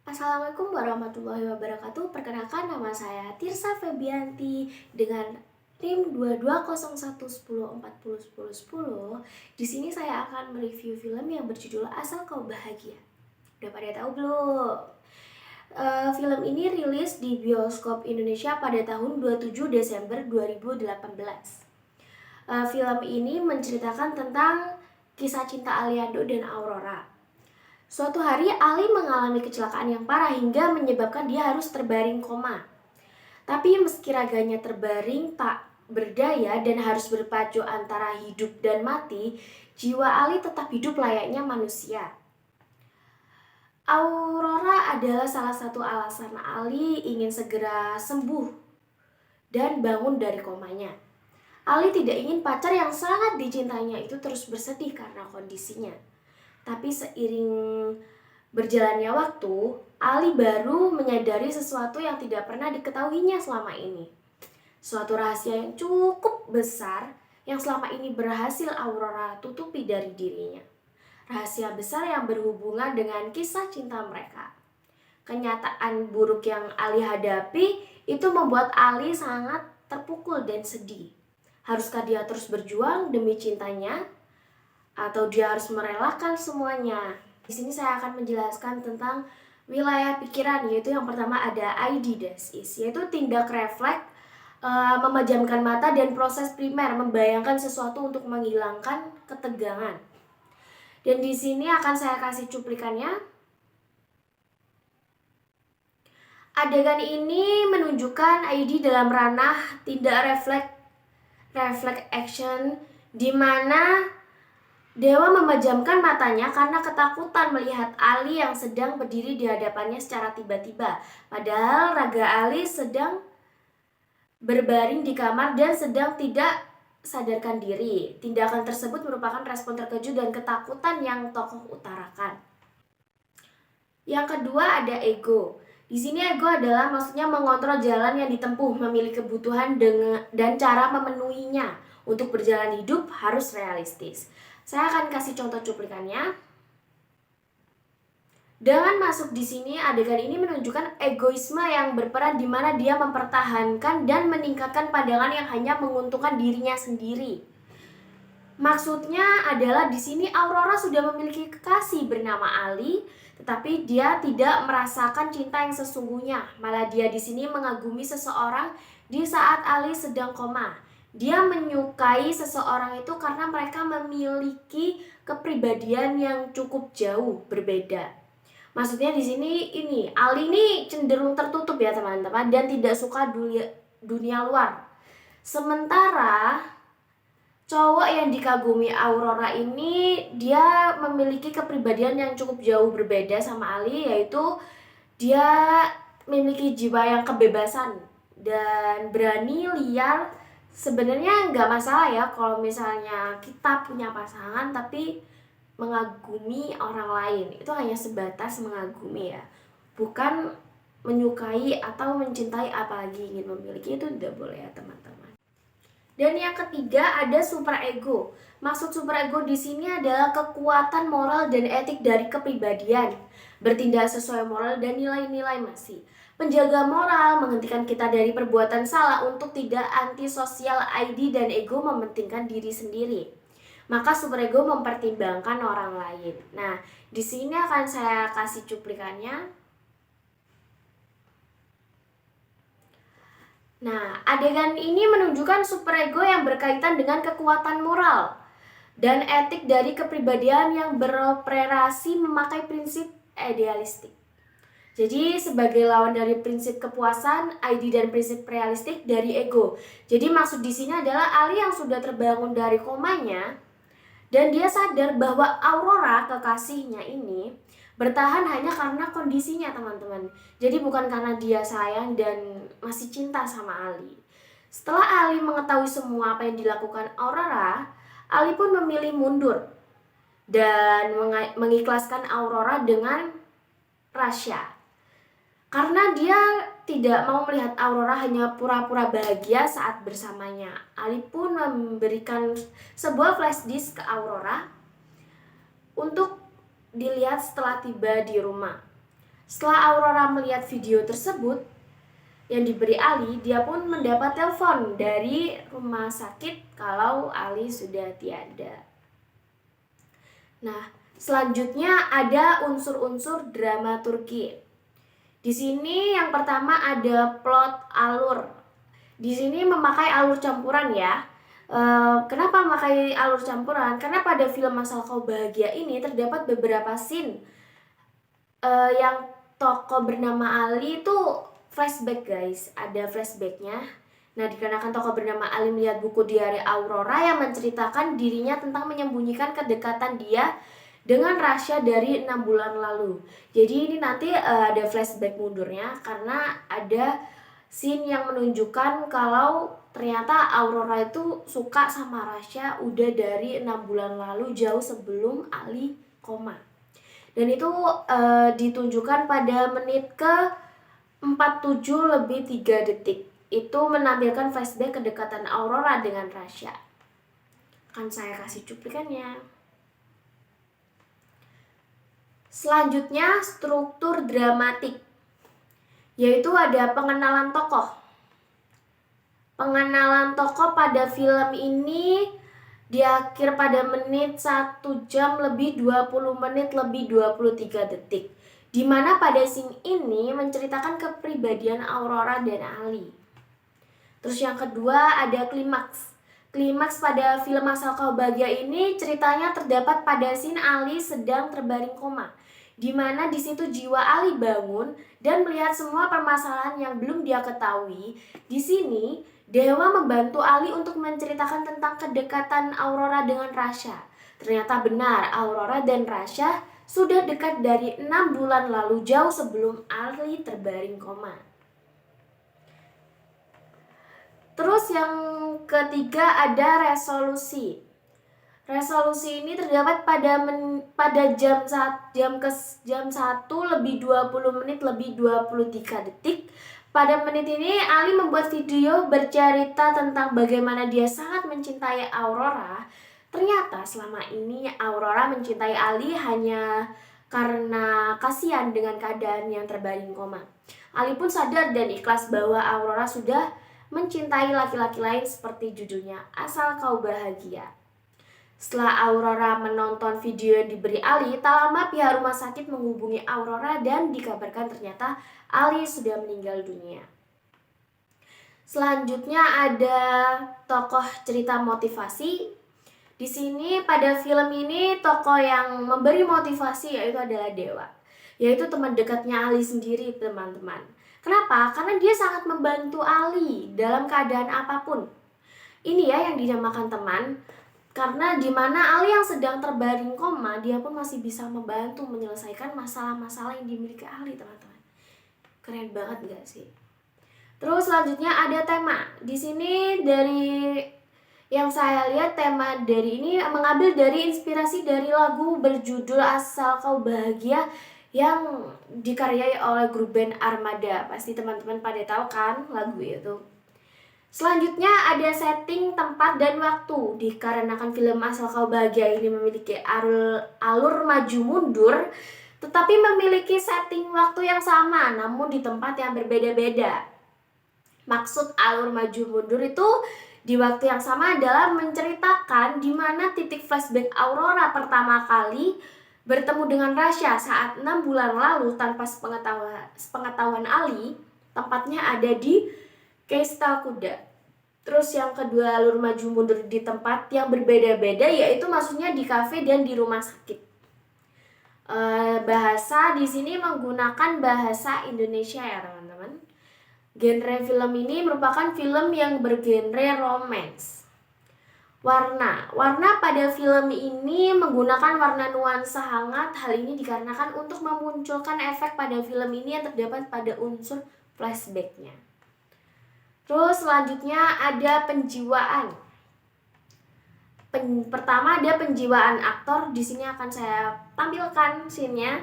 Assalamualaikum warahmatullahi wabarakatuh. Perkenalkan, nama saya Tirsa Febianti dengan NIM 220110401010. Di sini saya akan mereview film yang berjudul Asal Kau Bahagia. Udah pada tahu belum? Film ini rilis di bioskop Indonesia pada tahun 27 Desember 2018. Film ini menceritakan tentang kisah cinta Aliando dan Aurora. Suatu hari Ali mengalami kecelakaan yang parah hingga menyebabkan dia harus terbaring koma. Tapi meski raganya terbaring tak berdaya dan harus berpacu antara hidup dan mati, jiwa Ali tetap hidup layaknya manusia. Aurora adalah salah satu alasan Ali ingin segera sembuh dan bangun dari komanya. Ali tidak ingin pacar yang sangat dicintainya itu terus bersedih karena kondisinya. Tapi seiring berjalannya waktu, Ali baru menyadari sesuatu yang tidak pernah diketahuinya selama ini. Suatu rahasia yang cukup besar yang selama ini berhasil Aurora tutupi dari dirinya. Rahasia besar yang berhubungan dengan kisah cinta mereka. Kenyataan buruk yang Ali hadapi itu membuat Ali sangat terpukul dan sedih. Haruskah dia terus berjuang demi cintanya? Atau dia harus merelakan semuanya? Di sini saya akan menjelaskan tentang wilayah pikiran, yaitu yang pertama ada ID DASIS, yaitu tindak refleks, memejamkan mata dan proses primer membayangkan sesuatu untuk menghilangkan ketegangan. Dan di sini akan saya kasih cuplikannya. Adegan ini menunjukkan ID dalam ranah tindak refleks action, di mana Dewa memejamkan matanya karena ketakutan melihat Ali yang sedang berdiri di hadapannya secara tiba-tiba. Padahal raga Ali sedang berbaring di kamar dan sedang tidak sadarkan diri. Tindakan tersebut merupakan respon terkejut dan ketakutan yang tokoh utarakan. Yang kedua ada ego. Di sini ego adalah maksudnya mengontrol jalan yang ditempuh, memilih kebutuhan dan cara memenuhinya. Untuk berjalan hidup harus realistis. Saya akan kasih contoh cuplikannya. Dengan masuk di sini, adegan ini menunjukkan egoisme yang berperan di mana dia mempertahankan dan meningkatkan pandangan yang hanya menguntungkan dirinya sendiri. Maksudnya adalah di sini Aurora sudah memiliki kekasih bernama Ali, tetapi dia tidak merasakan cinta yang sesungguhnya. Malah dia di sini mengagumi seseorang di saat Ali sedang koma. Dia menyukai seseorang itu karena mereka memiliki kepribadian yang cukup jauh berbeda. Maksudnya di sini Ali ini cenderung tertutup ya teman-teman dan tidak suka dunia luar. Sementara cowok yang dikagumi Aurora ini dia memiliki kepribadian yang cukup jauh berbeda sama Ali, yaitu dia memiliki jiwa yang kebebasan dan berani, liar. Sebenarnya nggak masalah ya kalau misalnya kita punya pasangan tapi mengagumi orang lain, itu hanya sebatas mengagumi ya, bukan menyukai atau mencintai apalagi ingin memiliki, itu tidak boleh ya teman-teman. Dan yang ketiga ada superego. Maksud superego di sini adalah kekuatan moral dan etik dari kepribadian, bertindak sesuai moral dan nilai-nilai masih. Penjaga moral menghentikan kita dari perbuatan salah untuk tidak antisosial. ID dan ego mementingkan diri sendiri. Maka superego mempertimbangkan orang lain. Nah, di sini akan saya kasih cuplikannya. Nah, adegan ini menunjukkan superego yang berkaitan dengan kekuatan moral dan etik dari kepribadian yang beroperasi memakai prinsip idealistik. Jadi sebagai lawan dari prinsip kepuasan, ID dan prinsip realistik dari ego. Jadi maksud di sini adalah Ali yang sudah terbangun dari komanya dan dia sadar bahwa Aurora, kekasihnya ini, bertahan hanya karena kondisinya teman-teman. Jadi bukan karena dia sayang dan masih cinta sama Ali. Setelah Ali mengetahui semua apa yang dilakukan Aurora, Ali pun memilih mundur dan mengikhlaskan Aurora dengan Rasya. Karena dia tidak mau melihat Aurora hanya pura-pura bahagia saat bersamanya. Ali pun memberikan sebuah flash disk ke Aurora untuk dilihat setelah tiba di rumah. Setelah Aurora melihat video tersebut yang diberi Ali, dia pun mendapat telepon dari rumah sakit kalau Ali sudah tiada. Nah, selanjutnya ada unsur-unsur dramaturgi. Di sini yang pertama ada plot alur. Di sini memakai alur campuran ya. Kenapa memakai alur campuran? Karena pada film Asal Kau Bahagia ini terdapat beberapa scene yang tokoh bernama Ali itu flashback guys, ada flashbacknya. Nah, dikarenakan tokoh bernama Ali melihat buku diari Aurora yang menceritakan dirinya tentang menyembunyikan kedekatan dia dengan Rasya dari 6 bulan lalu. Jadi ini nanti ada flashback mundurnya karena ada scene yang menunjukkan kalau ternyata Aurora itu suka sama Rasya udah dari 6 bulan lalu, jauh sebelum Ali koma. Dan itu ditunjukkan pada menit ke 47+3 detik. Itu menampilkan flashback kedekatan Aurora dengan Rasya. Akan saya kasih cuplikannya. Selanjutnya struktur dramatik, yaitu ada pengenalan tokoh. Pengenalan tokoh pada film ini di akhir pada menit 1 jam lebih 20 menit lebih 23 detik. Dimana pada scene ini menceritakan kepribadian Aurora dan Ali. Terus yang kedua ada klimaks. Klimaks pada film Asal Kau Bahagia ini ceritanya terdapat pada scene Ali sedang terbaring koma. Dimana di situ jiwa Ali bangun dan melihat semua permasalahan yang belum dia ketahui. Di sini Dewa membantu Ali untuk menceritakan tentang kedekatan Aurora dengan Rasya. Ternyata benar, Aurora dan Rasya sudah dekat dari 6 bulan lalu, jauh sebelum Ali terbaring koma. Terus yang ketiga ada resolusi. Resolusi ini terdapat pada jam 1 lebih 20 menit lebih 23 detik. Pada menit ini Ali membuat video bercerita tentang bagaimana dia sangat mencintai Aurora. Ternyata selama ini Aurora mencintai Ali hanya karena kasihan dengan keadaan yang terbaring koma. Ali pun sadar dan ikhlas bahwa Aurora sudah mencintai laki-laki lain seperti judulnya Asal Kau Bahagia. Setelah Aurora menonton video yang diberi Ali, tak lama pihak rumah sakit menghubungi Aurora dan dikabarkan ternyata Ali sudah meninggal dunia. Selanjutnya ada tokoh cerita motivasi. Di sini pada film ini tokoh yang memberi motivasi yaitu adalah Dewa, yaitu teman dekatnya Ali sendiri, teman-teman. Kenapa? Karena dia sangat membantu Ali dalam keadaan apapun. Ini ya yang dinamakan teman. Karena dimana Ali yang sedang terbaring koma, dia pun masih bisa membantu menyelesaikan masalah-masalah yang dimiliki Ali, teman-teman. Keren banget gak sih? Terus selanjutnya ada tema. Di sini dari yang saya lihat tema dari ini mengambil dari inspirasi dari lagu berjudul Asal Kau Bahagia yang dikaryai oleh grup band Armada. Pasti teman-teman pada tahu kan lagu itu. Selanjutnya ada setting tempat dan waktu. Dikarenakan film Asal Kau Bahagia ini memiliki alur maju mundur, tetapi memiliki setting waktu yang sama namun di tempat yang berbeda-beda. Maksud alur maju mundur itu di waktu yang sama adalah menceritakan di mana titik flashback Aurora pertama kali bertemu dengan Rasya saat 6 bulan lalu tanpa sepengetahuan Ali. Tempatnya ada di Kestal Kuda. Terus yang kedua alur maju mundur di tempat yang berbeda-beda, yaitu maksudnya di kafe dan di rumah sakit. Bahasa di sini menggunakan bahasa Indonesia ya teman-teman. Genre film ini merupakan film yang bergenre romance. Warna pada film ini menggunakan warna nuansa hangat. Hal ini dikarenakan untuk memunculkan efek pada film ini yang terdapat pada unsur flashbacknya. Terus selanjutnya ada penjiwaan. Pertama ada penjiwaan aktor. Di sini akan saya tampilkan scene-nya.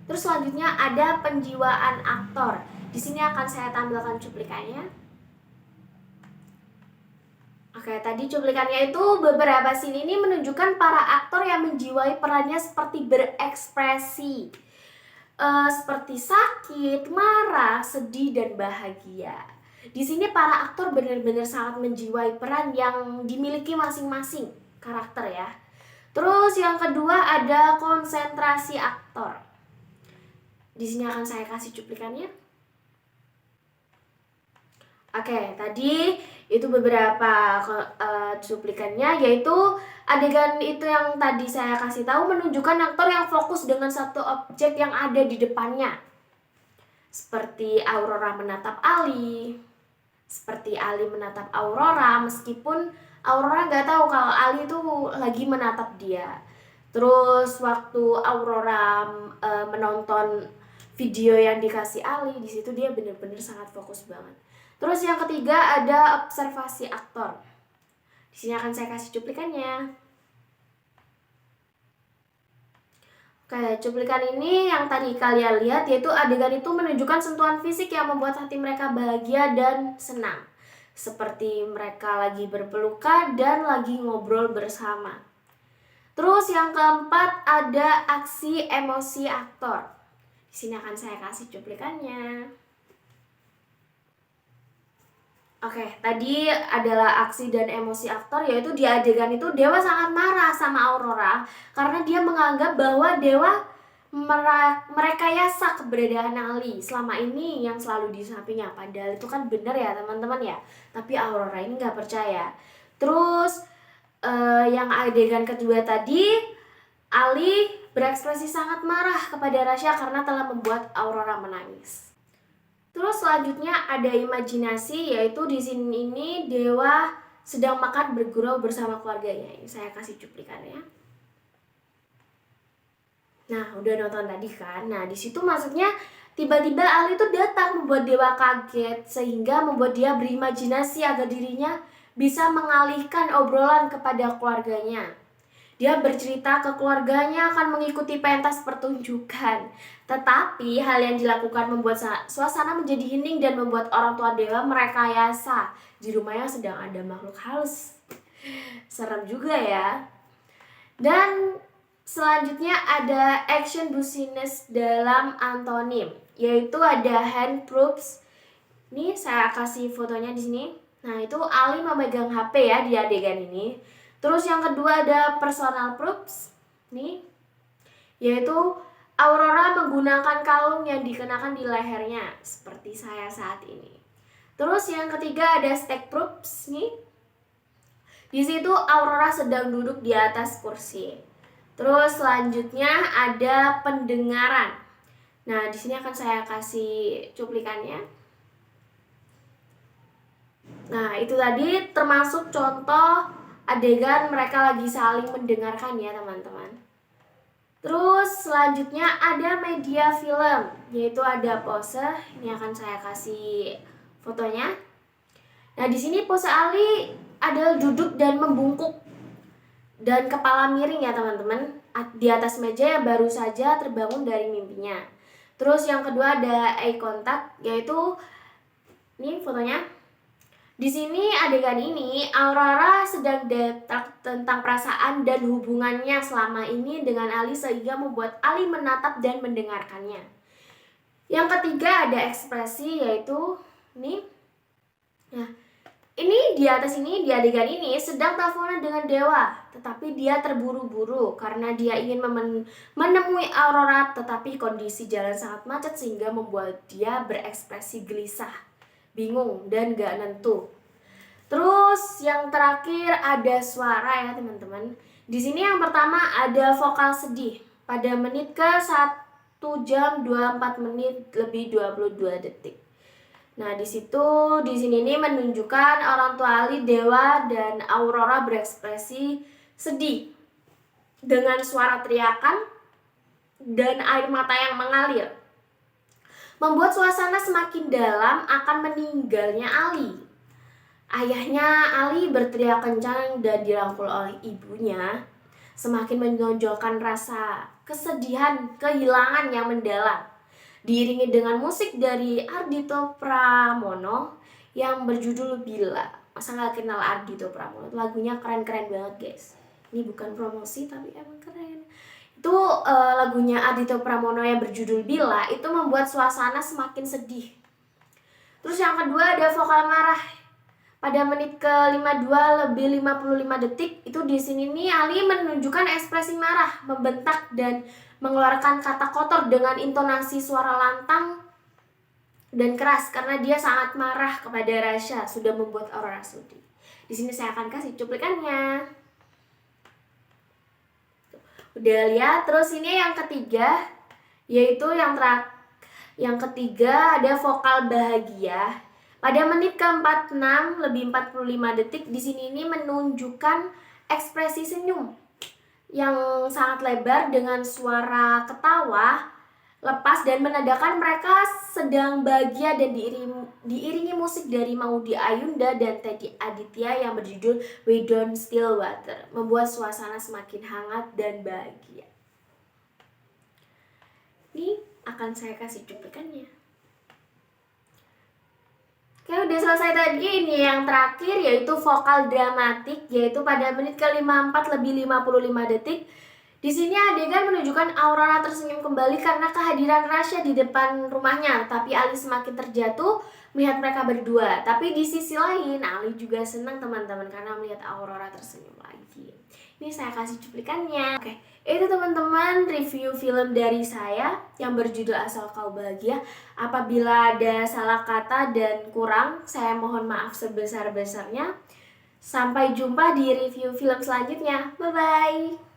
Terus selanjutnya ada penjiwaan aktor. Di sini akan saya tampilkan cuplikannya. Oke, tadi cuplikannya itu beberapa scene ini menunjukkan para aktor yang menjiwai perannya seperti berekspresi. Seperti sakit, marah, sedih, dan bahagia. Di sini para aktor benar-benar sangat menjiwai peran yang dimiliki masing-masing karakter ya. Terus yang kedua ada konsentrasi aktor. Di sini akan saya kasih cuplikannya. Oke, tadi itu beberapa cuplikannya, yaitu adegan itu yang tadi saya kasih tahu menunjukkan aktor yang fokus dengan satu objek yang ada di depannya. Seperti Aurora menatap Ali, seperti Ali menatap Aurora, meskipun Aurora nggak tahu kalau Ali itu lagi menatap dia. Terus waktu Aurora menonton video yang dikasih Ali, di situ dia benar-benar sangat fokus banget. Terus yang ketiga ada observasi aktor. Di sini akan saya kasih cuplikannya. Oke, cuplikan ini yang tadi kalian lihat yaitu adegan itu menunjukkan sentuhan fisik yang membuat hati mereka bahagia dan senang. Seperti mereka lagi berpelukan dan lagi ngobrol bersama. Terus yang keempat ada aksi emosi aktor. Di sini akan saya kasih cuplikannya. Oke, tadi adalah aksi dan emosi aktor, yaitu di adegan itu Dewa sangat marah sama Aurora karena dia menganggap bahwa Dewa merekayasa keberadaan Ali selama ini yang selalu di sampingnya. Padahal itu kan benar ya teman-teman ya, tapi Aurora ini nggak percaya. Terus yang adegan kedua tadi, Ali berekspresi sangat marah kepada Rasya karena telah membuat Aurora menangis. Terus selanjutnya ada imajinasi, yaitu di sini ini Dewa sedang makan bergurau bersama keluarganya. Ini saya kasih cuplikannya. Nah, udah nonton tadi kan? Nah, di situ maksudnya tiba-tiba Ali itu datang membuat Dewa kaget sehingga membuat dia berimajinasi agar dirinya bisa mengalihkan obrolan kepada keluarganya. Dia bercerita ke keluarganya akan mengikuti pentas pertunjukan. Tetapi hal yang dilakukan membuat suasana menjadi hening dan membuat orang tua Dewa merekayasa di rumahnya sedang ada makhluk halus. Serem juga ya. Dan selanjutnya ada action business dalam antonim, yaitu ada hand proofs. Ini saya kasih fotonya di sini. Nah, itu Ali memegang HP ya di adegan ini. Terus yang kedua ada personal proofs nih, yaitu Aurora menggunakan kalung yang dikenakan di lehernya seperti saya saat ini. Terus yang ketiga ada stake proofs nih. Di situ Aurora sedang duduk di atas kursi. Terus selanjutnya ada pendengaran. Nah, di sini akan saya kasih cuplikannya. Nah, itu tadi termasuk contoh adegan mereka lagi saling mendengarkan ya teman-teman. Terus selanjutnya ada media film, yaitu ada pose. Ini akan saya kasih fotonya. Nah, di sini pose Ali adalah duduk dan membungkuk dan kepala miring ya teman-teman, di atas meja yang baru saja terbangun dari mimpinya. Terus yang kedua ada eye contact, yaitu ini fotonya. Di sini adegan ini Aurora sedang detak tentang perasaan dan hubungannya selama ini dengan Ali sehingga membuat Ali menatap dan mendengarkannya. Yang ketiga ada ekspresi, yaitu ini. Nah, ini di atas ini di adegan ini sedang teleponan dengan Dewa, tetapi dia terburu-buru karena dia ingin menemui Aurora, tetapi kondisi jalan sangat macet sehingga membuat dia berekspresi gelisah, bingung dan gak nentu. Terus yang terakhir ada suara ya teman-teman. Di sini yang pertama ada vokal sedih pada menit ke 1 jam 24 menit lebih 22 detik. Nah, di sini ini menunjukkan orang tua Ali, Dewa dan Aurora berekspresi sedih dengan suara teriakan dan air mata yang mengalir, membuat suasana semakin dalam akan meninggalnya Ali. Ayahnya Ali berteriak kencang dan dirangkul oleh ibunya, semakin menonjolkan rasa kesedihan, kehilangan yang mendalam. Diiringi dengan musik dari Ardhito Pramono yang berjudul Bila. Masa nggak kenal Ardhito Pramono? Lagunya keren-keren banget guys. Ini bukan promosi tapi emang keren. Itu lagunya Ardhito Pramono yang berjudul Bila itu membuat suasana semakin sedih. Terus yang kedua ada vokal marah. Pada menit ke-52 lebih 55 detik itu di sini nih Ali menunjukkan ekspresi marah, membentak dan mengeluarkan kata kotor dengan intonasi suara lantang dan keras karena dia sangat marah kepada Rasya sudah membuat Aurora sedih. Di sini saya akan kasih cuplikannya. Udah lihat? Terus ini yang ketiga yaitu yang ketiga ada vokal bahagia. Pada menit ke-46 lebih 45 detik di sini ini menunjukkan ekspresi senyum yang sangat lebar dengan suara ketawa lepas dan menandakan mereka sedang bahagia dan diiringi musik dari Maudy Ayunda dan Teddy Aditya yang berjudul We Don't Still Water, membuat suasana semakin hangat dan bahagia. Ini akan saya kasih cuplikannya. Oke, udah selesai tadi. Ini yang terakhir yaitu vokal dramatik, yaitu pada menit ke-54 lebih 55 detik. Di sini adegan menunjukkan Aurora tersenyum kembali karena kehadiran Rasya di depan rumahnya, tapi Ali semakin terjatuh melihat mereka berdua. Tapi di sisi lain Ali juga senang teman-teman karena melihat Aurora tersenyum lagi. Ini saya kasih cuplikannya. Oke, itu teman-teman review film dari saya yang berjudul Asal Kau Bahagia. Apabila ada salah kata dan kurang, saya mohon maaf sebesar-besarnya. Sampai jumpa di review film selanjutnya. Bye-bye.